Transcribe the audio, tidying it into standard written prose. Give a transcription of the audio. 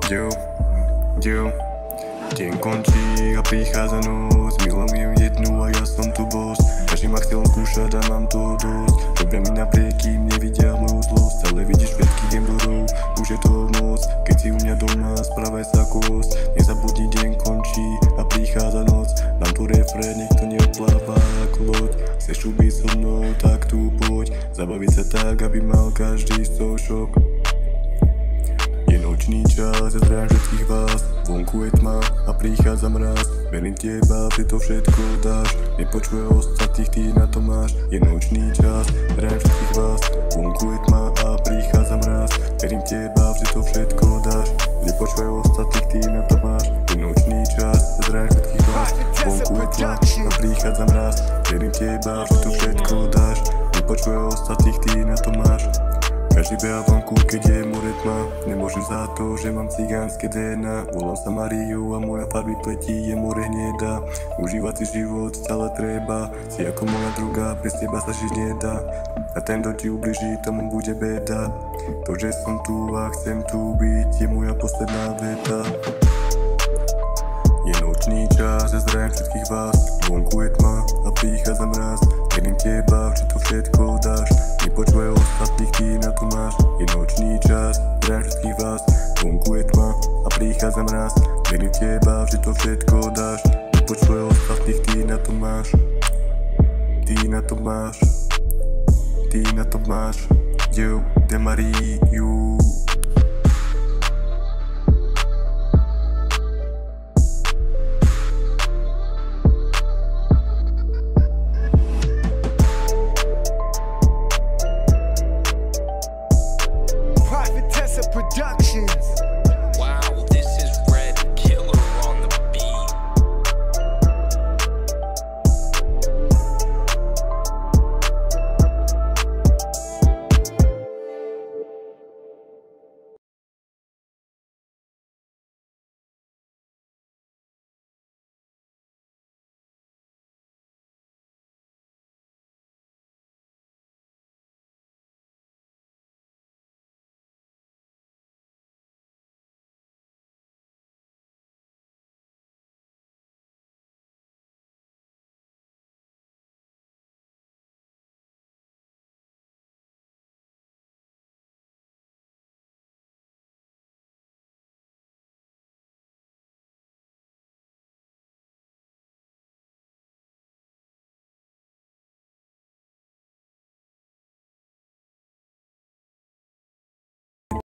Deň končí a prichádza noc, milujem jednu a ja som tu boss. Každý ma chcel skúšať a mám toho dosť. Robia mi napriek, kým nevidia moju zlosť. Ale vidíš všetkých emborov, už je toho moc. Keď si u mňa doma, správaj sa kos. Nezabudni, deň končí a prichádza noc. Dám tu refrén, nech to neodpláva ako loď. Chceš tu byť so mnou, tak tu poď. Zabaviť sa tak, aby mal každý z toho šok. Je nočný čas, ja zdravím všetkých vás. Vonku je tma a prichádza mraz. Verím teba, ty to všetko dáš. Nepočuje ostatných, ty na to máš. Je nočný čas, zdravím všetkých vás. Vonku je tma a prichádza mraz. Verím teba, ty to všetko dáš. Nepočuje ostatných, ty na to máš. Je nočný čas, zdravím všetkých vás. Vonku je tma a prichádza mraz. Verím teba, ty to všetko dáš. Nepočuje ostatných, ty na to máš. Každý beha vonku, keď je more tma. Nemôžem za to, že mám cigánske DNA. Volám sa Mariu a moja farby pletí je more hneda. Užívať si život stále treba. Si ako moja druga, bez teba sa žiť nedá. A ten, kto ti ubliží, tomu bude beda. To, že som tu a chcem tu byť, je moja posledná veta. Je nočný čas, ja zdravím všetkých vás. Vonku je tma a prichádza mraz. Verím teba, že to všetko dáš. Nepočúvaj ostatných, ty na to máš. Je nočný čas, zdravím všetkých vás. Vonku je tma a prichádza mraz. Verím teba, že to všetko dáš. Nepočúvaj ostatných, ty na to máš. Ty na to máš. Ty na to máš. Yo, de Mariu.